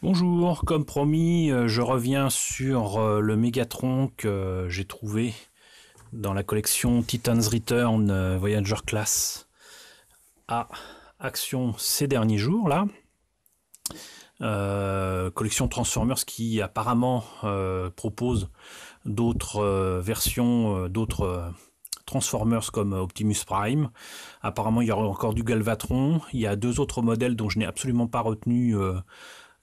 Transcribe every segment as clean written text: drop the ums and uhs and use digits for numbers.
Bonjour, comme promis, je reviens sur le Megatron que j'ai trouvé dans la collection Titan's Return Voyager Class à Action ces derniers jours là. Collection Transformers qui apparemment propose d'autres versions, d'autres Transformers comme Optimus Prime. Apparemment il y aura encore du Galvatron. Il y a deux autres modèles dont je n'ai absolument pas retenu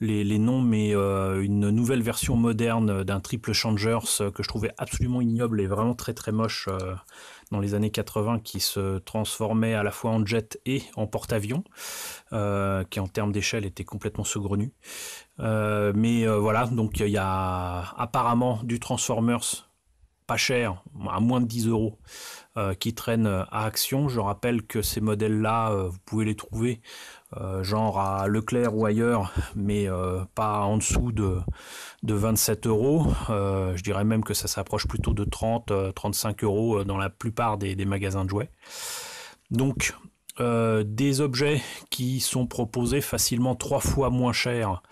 les noms, mais une nouvelle version moderne d'un Triple Changers que je trouvais absolument ignoble et vraiment très très moche dans les années 80, qui se transformait à la fois en jet et en porte-avions, qui en termes d'échelle était complètement saugrenu. Mais voilà, donc il y a apparemment du Transformers pas cher, à moins de 10 euros, qui traînent à Action. Je rappelle que ces modèles-là, vous pouvez les trouver genre à Leclerc ou ailleurs, mais pas en dessous de 27 euros. Je dirais même que ça s'approche plutôt de 30-35 euros dans la plupart des magasins de jouets. Donc, des objets qui sont proposés facilement 3 fois moins cher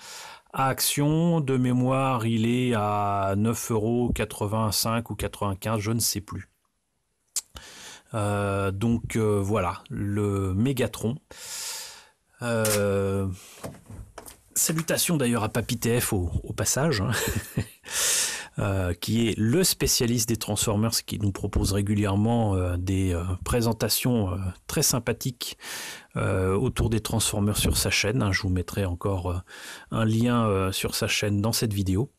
à Action. De mémoire, il est à 9,85 € ou 95, je ne sais plus. Donc voilà, le Megatron. Salutations d'ailleurs à Papy TF au passage, hein. Qui est le spécialiste des Transformers, qui nous propose régulièrement des présentations très sympathiques autour des Transformers sur sa chaîne, hein. Je vous mettrai encore un lien sur sa chaîne dans cette vidéo.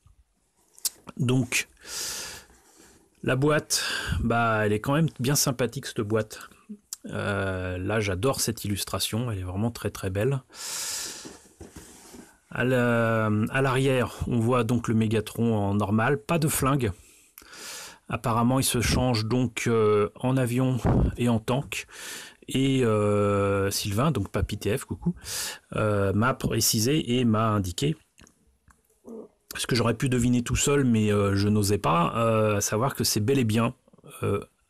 Donc la boîte, bah, elle est quand même bien sympathique, cette boîte. Là j'adore cette illustration, elle est vraiment très très belle. À l'arrière on voit donc le Megatron en normal, pas de flingue. Apparemment il se change donc en avion et en tank. Et Sylvain, donc Papy TF, coucou, m'a précisé et m'a indiqué ce que j'aurais pu deviner tout seul, mais je n'osais pas, à savoir que c'est bel et bien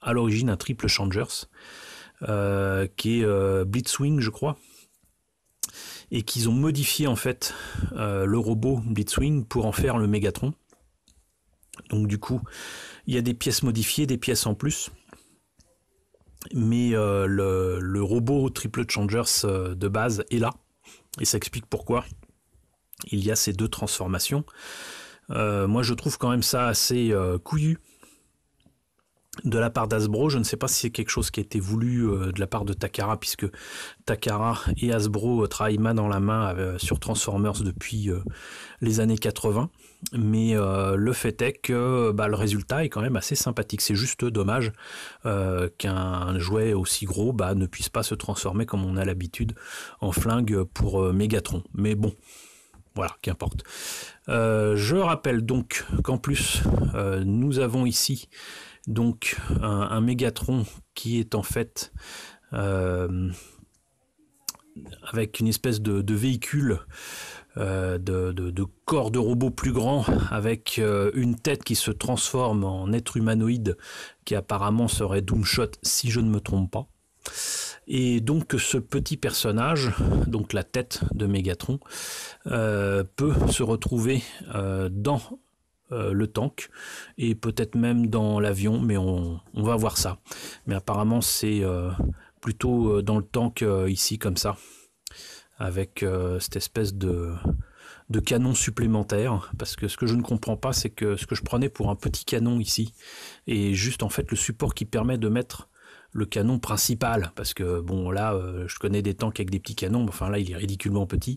à l'origine un Triple Changers, qui est Blitzwing, je crois, et qu'ils ont modifié en fait le robot Blitzwing pour en faire le Megatron. Donc du coup, il y a des pièces modifiées, des pièces en plus, mais le robot Triple Changers de base est là, et ça explique pourquoi il y a ces deux transformations. Moi je trouve quand même ça assez couillu de la part d'Hasbro. Je ne sais pas si c'est quelque chose qui a été voulu de la part de Takara, puisque Takara et Hasbro travaillent main dans la main sur Transformers depuis les années 80. Mais le fait est que le résultat est quand même assez sympathique. C'est juste dommage qu'un jouet aussi gros ne puisse pas se transformer comme on a l'habitude en flingue pour Megatron. Mais bon, voilà, qu'importe. Je rappelle donc qu'en plus, nous avons ici donc un Megatron qui est en fait avec une espèce de véhicule, de corps de robot plus grand, avec une tête qui se transforme en être humanoïde, qui apparemment serait Doomshot si je ne me trompe pas. Et donc ce petit personnage, donc la tête de Megatron, peut se retrouver dans le tank et peut-être même dans l'avion, mais on va voir ça. Mais apparemment c'est plutôt dans le tank ici comme ça, avec cette espèce de canon supplémentaire, parce que ce que je ne comprends pas, c'est que ce que je prenais pour un petit canon ici est juste en fait le support qui permet de mettre le canon principal, parce que bon là je connais des tanks avec des petits canons, mais enfin là il est ridiculement petit.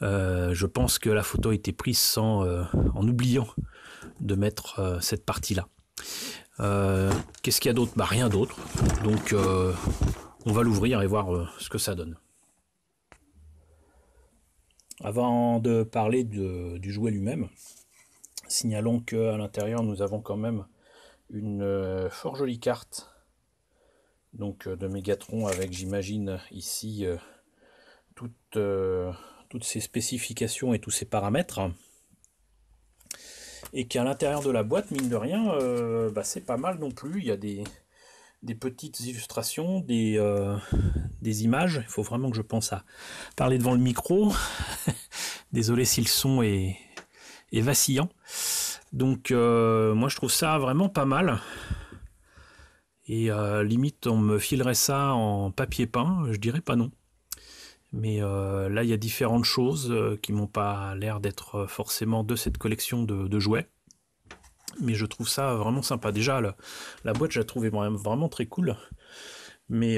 Je pense que la photo a été prise en oubliant de mettre cette partie là. Qu'est-ce qu'il y a d'autre? Rien d'autre, donc on va l'ouvrir et voir ce que ça donne. Avant de parler du jouet lui-même, signalons qu'à l'intérieur nous avons quand même une fort jolie carte donc de Megatron, avec, j'imagine ici toutes ses spécifications et tous ses paramètres, et qu'à l'intérieur de la boîte, mine de rien, c'est pas mal non plus. Il y a des petites illustrations, des images. Il faut vraiment que je pense à parler devant le micro. Désolé si le son est vacillant. Donc moi je trouve ça vraiment pas mal. Et limite on me filerait ça en papier peint, je dirais pas non. Mais là il y a différentes choses qui m'ont pas l'air d'être forcément de cette collection de jouets. Mais je trouve ça vraiment sympa. Déjà la boîte je la trouvais vraiment très cool. Mais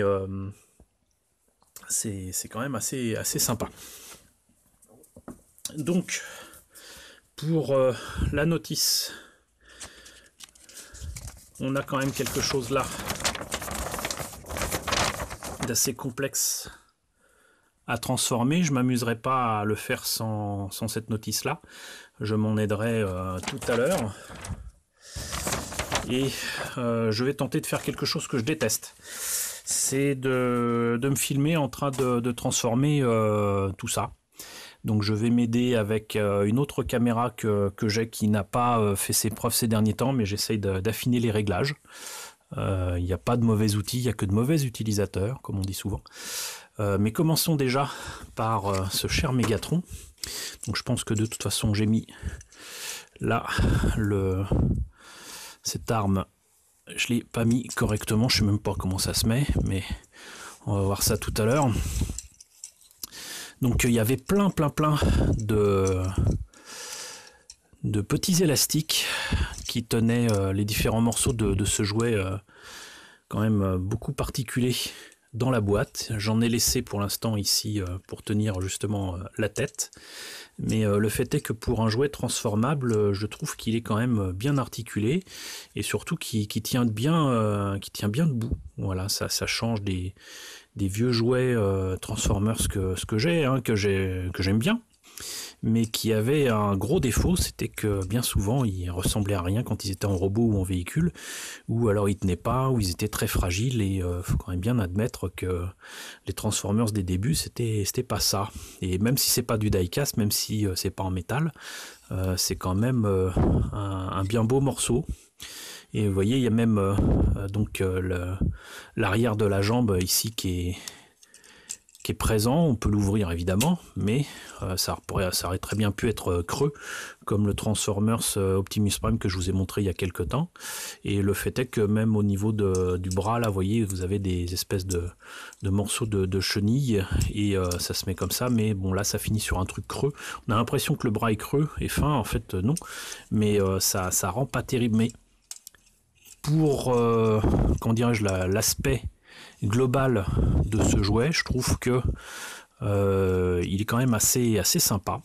c'est quand même assez sympa. Donc pour la notice, on a quand même quelque chose là d'assez complexe à transformer. Je m'amuserai pas à le faire sans cette notice là. Je m'en aiderai tout à l'heure. Et je vais tenter de faire quelque chose que je déteste. C'est de me filmer en train de transformer tout ça. Donc je vais m'aider avec une autre caméra que j'ai qui n'a pas fait ses preuves ces derniers temps, mais j'essaye d'affiner les réglages. Il n'y a pas de mauvais outils, il n'y a que de mauvais utilisateurs, comme on dit souvent. Mais commençons déjà par ce cher Mégatron. Donc je pense que de toute façon j'ai mis là cette arme. Je ne l'ai pas mis correctement, je ne sais même pas comment ça se met, mais on va voir ça tout à l'heure. Donc il y avait plein de petits élastiques qui tenaient les différents morceaux de ce jouet quand même beaucoup particulier dans la boîte. J'en ai laissé pour l'instant ici pour tenir justement la tête. Mais le fait est que pour un jouet transformable, je trouve qu'il est quand même bien articulé et surtout qui tient bien debout. Voilà, ça change des vieux jouets Transformers ce que j'ai, hein, que j'aime bien, mais qui avaient un gros défaut, c'était que bien souvent ils ressemblaient à rien quand ils étaient en robot ou en véhicule, ou alors ils tenaient pas, ou ils étaient très fragiles, et faut quand même bien admettre que les Transformers des débuts c'était pas ça. Et même si c'est pas du die-cast, même si c'est pas en métal, c'est quand même un bien beau morceau. Et vous voyez, il y a même donc l'arrière de la jambe ici qui est présent. On peut l'ouvrir évidemment, mais ça aurait très bien pu être creux, comme le Transformers Optimus Prime que je vous ai montré il y a quelques temps. Et le fait est que même au niveau du bras, là, vous voyez, vous avez des espèces de morceaux de chenilles, et ça se met comme ça, mais bon, là, ça finit sur un truc creux. On a l'impression que le bras est creux et fin, en fait, non. Mais ça rend pas terrible. Mais pour, comment dirais-je, l'aspect global de ce jouet, je trouve que il est quand même assez sympa.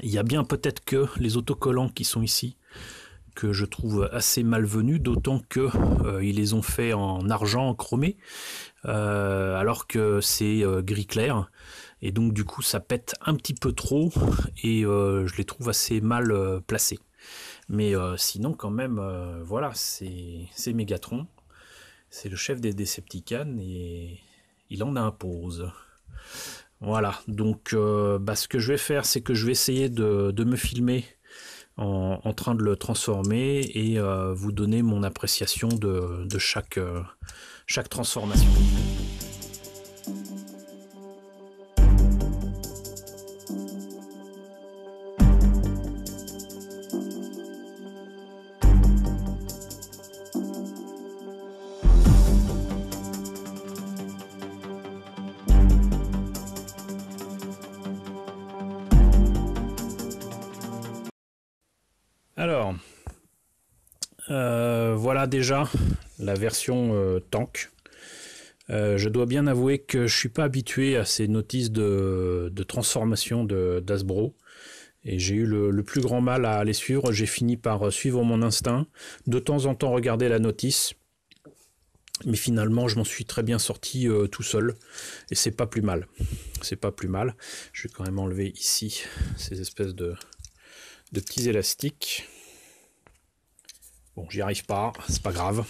Il y a bien peut-être que les autocollants qui sont ici que je trouve assez malvenus, d'autant que ils les ont fait en argent chromé, alors que c'est gris clair, et donc du coup ça pète un petit peu trop, et je les trouve assez mal placés. Mais sinon quand même, voilà, c'est Mégatron. C'est le chef des Decepticons et il en impose. Voilà, donc ce que je vais faire, c'est que je vais essayer de me filmer en train de le transformer, et vous donner mon appréciation de chaque transformation. Alors, voilà déjà la version tank. Je dois bien avouer que je suis pas habitué à ces notices de transformation d'Hasbro, et j'ai eu le plus grand mal à les suivre. J'ai fini par suivre mon instinct, de temps en temps regarder la notice, mais finalement je m'en suis très bien sorti tout seul, et c'est pas plus mal. C'est pas plus mal. Je vais quand même enlever ici ces espèces de petits élastiques. Bon, j'y arrive pas, c'est pas grave.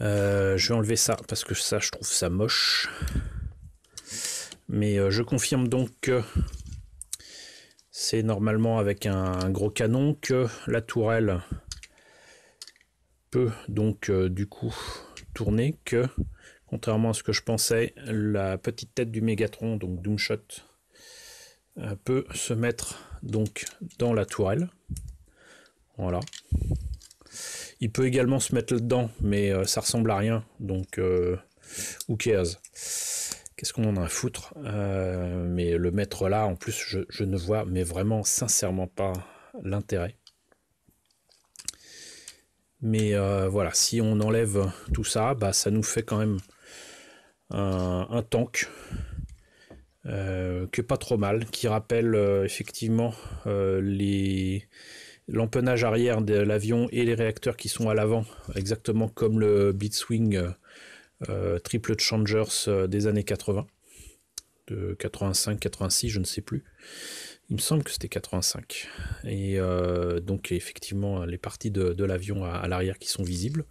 Je vais enlever ça parce que ça, je trouve ça moche. Mais je confirme donc que c'est normalement avec un gros canon que la tourelle peut donc du coup tourner, que contrairement à ce que je pensais, la petite tête du Mégatron, donc Doomshot, peut se mettre donc dans la tourelle. Voilà. Il peut également se mettre là-dedans, mais ça ressemble à rien, donc who cares. Qu'est-ce qu'on en a à foutre, mais le mettre là, en plus, je ne vois mais vraiment sincèrement pas l'intérêt. Mais voilà, si on enlève tout ça, bah, ça nous fait quand même un tank qui est pas trop mal, qui rappelle effectivement l'empennage arrière de l'avion et les réacteurs qui sont à l'avant, exactement comme le Blitzwing Triple Changers des années 80, de 85-86, je ne sais plus. Il me semble que c'était 85. Et donc effectivement les parties de l'avion à l'arrière qui sont visibles.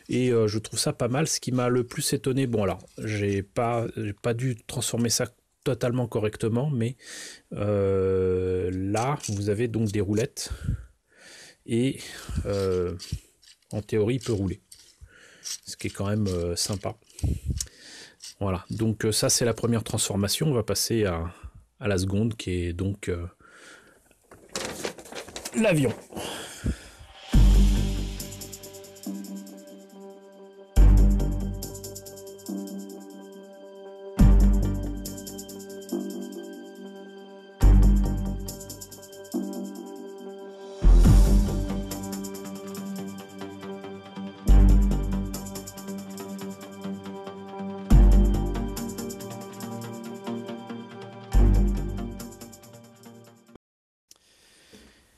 Et je trouve ça pas mal. Ce qui m'a le plus étonné, bon alors j'ai pas dû transformer ça totalement correctement, mais là vous avez donc des roulettes et en théorie il peut rouler. Ce qui est quand même sympa. Voilà, donc ça c'est la première transformation. On va passer à la seconde qui est donc l'avion.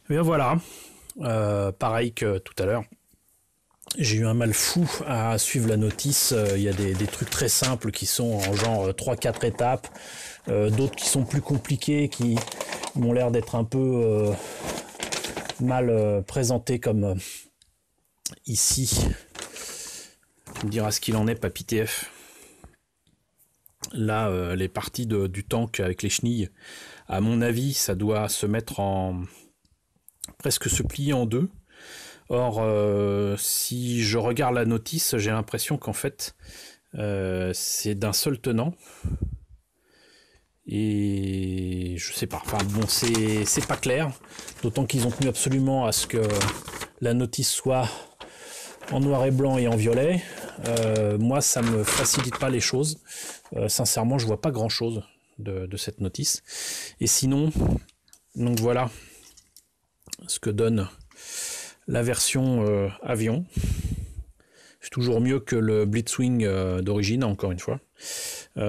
Et bien voilà, pareil que tout à l'heure, j'ai eu un mal fou à suivre la notice. Il y a des trucs très simples qui sont en genre 3-4 étapes, d'autres qui sont plus compliqués, qui m'ont l'air d'être un peu mal présentés comme ici. Tu me diras ce qu'il en est, Papy TF. Là, les parties du tank avec les chenilles, à mon avis, ça doit se mettre en... presque se plier en deux. Or, si je regarde la notice, j'ai l'impression qu'en fait, c'est d'un seul tenant. Et je sais pas. Enfin bon, c'est pas clair. D'autant qu'ils ont tenu absolument à ce que la notice soit en noir et blanc et en violet. Moi, ça me facilite pas les choses. Sincèrement, je vois pas grand chose de cette notice. Et sinon, donc voilà ce que donne la version avion. C'est toujours mieux que le Blitzwing d'origine, encore une fois.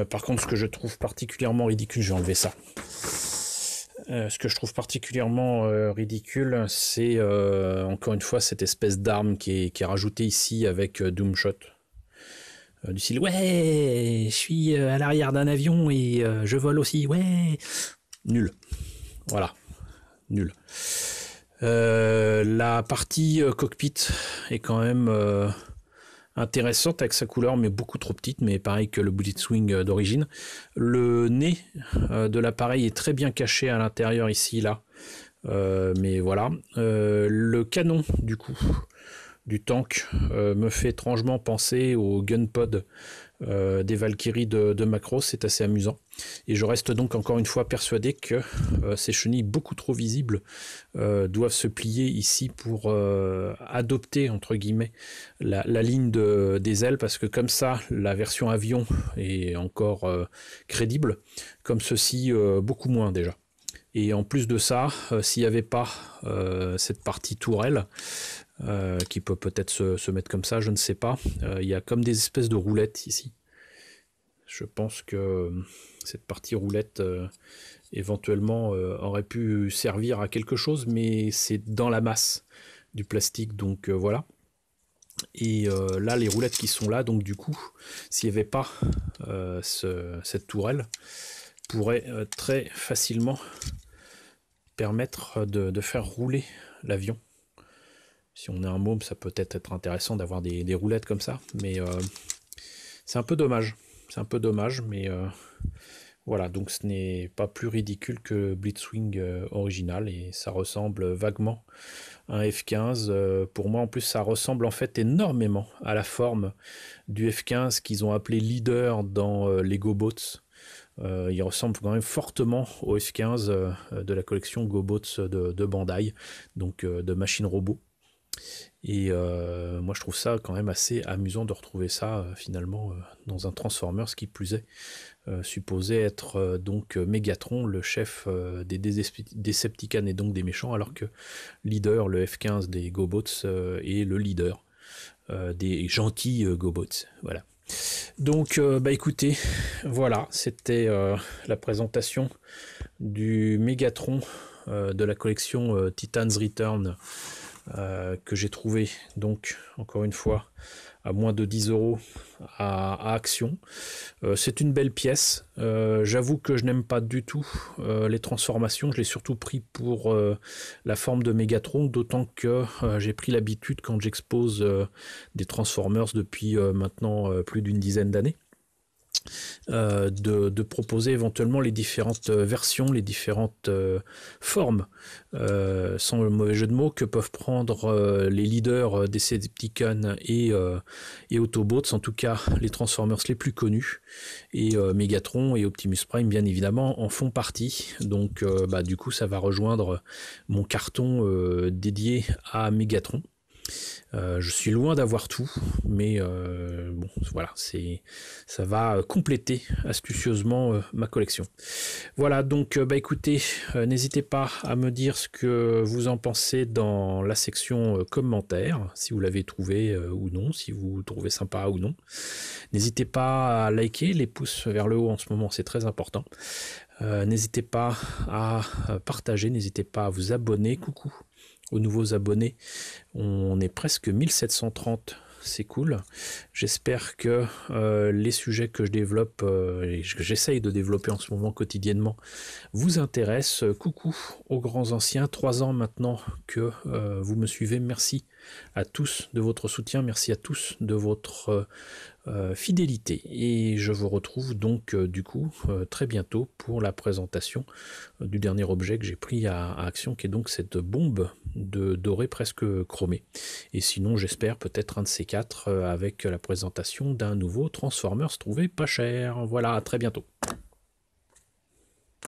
Par contre, ce que je trouve particulièrement ridicule, je vais enlever ça. Ce que je trouve particulièrement ridicule, c'est encore une fois cette espèce d'arme qui est rajoutée ici avec Doomshot. Du style, ouais, je suis à l'arrière d'un avion et je vole aussi, ouais. Nul. Voilà. Nul. La partie cockpit est quand même intéressante avec sa couleur, mais beaucoup trop petite, mais pareil que le Blitzwing d'origine. Le nez de l'appareil est très bien caché à l'intérieur ici, là. Mais voilà. Le canon, du coup, du tank me fait étrangement penser au gunpod des Valkyries de Macross. C'est assez amusant. Et je reste donc encore une fois persuadé que ces chenilles beaucoup trop visibles doivent se plier ici pour adopter entre guillemets la ligne des ailes, parce que comme ça la version avion est encore crédible, comme ceci beaucoup moins déjà. Et en plus de ça, s'il n'y avait pas cette partie tourelle qui peut peut-être se mettre comme ça, je ne sais pas, il y a comme des espèces de roulettes ici. Je pense que cette partie roulette éventuellement aurait pu servir à quelque chose, mais c'est dans la masse du plastique, donc voilà. Et là, les roulettes qui sont là, donc du coup, s'il n'y avait pas cette tourelle, pourrait très facilement permettre de faire rouler l'avion. Si on est un môme, ça peut être intéressant d'avoir des roulettes comme ça, mais c'est un peu dommage. C'est un peu dommage, mais voilà, donc ce n'est pas plus ridicule que Blitzwing original, et ça ressemble vaguement à un F-15. Pour moi, en plus, ça ressemble en fait énormément à la forme du F-15 qu'ils ont appelé Leader dans Lego Boats. Il ressemble quand même fortement au F15 de la collection GoBots de Bandai, donc de machines robots. Et moi je trouve ça quand même assez amusant de retrouver ça finalement dans un Transformers, qui plus est supposé être donc Megatron, le chef des Decepticons et donc des méchants, alors que leader, le F15 des GoBots, est le leader des gentils GoBots. Voilà. Donc bah écoutez, voilà, c'était la présentation du Megatron de la collection Titan's Return, que j'ai trouvé donc encore une fois à moins de 10 € à Action. C'est une belle pièce. J'avoue que je n'aime pas du tout les transformations. Je l'ai surtout pris pour la forme de Megatron, d'autant que j'ai pris l'habitude, quand j'expose des Transformers depuis maintenant plus d'une dizaine d'années, de proposer éventuellement les différentes versions, les différentes formes, sans le mauvais jeu de mots, que peuvent prendre les leaders des Decepticons et Autobots, en tout cas les Transformers les plus connus, et Megatron et Optimus Prime bien évidemment en font partie. Donc bah, du coup ça va rejoindre mon carton dédié à Megatron. Je suis loin d'avoir tout, mais bon, voilà, ça va compléter astucieusement ma collection. Voilà, donc bah écoutez, n'hésitez pas à me dire ce que vous en pensez dans la section commentaires, si vous l'avez trouvé ou non, si vous trouvez sympa ou non. N'hésitez pas à liker, les pouces vers le haut en ce moment, c'est très important. N'hésitez pas à partager, n'hésitez pas à vous abonner. Coucou aux nouveaux abonnés, on est presque 1730, c'est cool. J'espère que les sujets que je développe et que j'essaye de développer en ce moment quotidiennement vous intéressent. Coucou aux grands anciens, 3 ans maintenant que vous me suivez. Merci à tous de votre soutien, merci à tous de votre fidélité, et je vous retrouve donc du coup très bientôt pour la présentation du dernier objet que j'ai pris à Action, qui est donc cette bombe de doré presque chromée. Et sinon j'espère peut-être un de ces quatre avec la présentation d'un nouveau Transformers trouvé pas cher. Voilà, à très bientôt.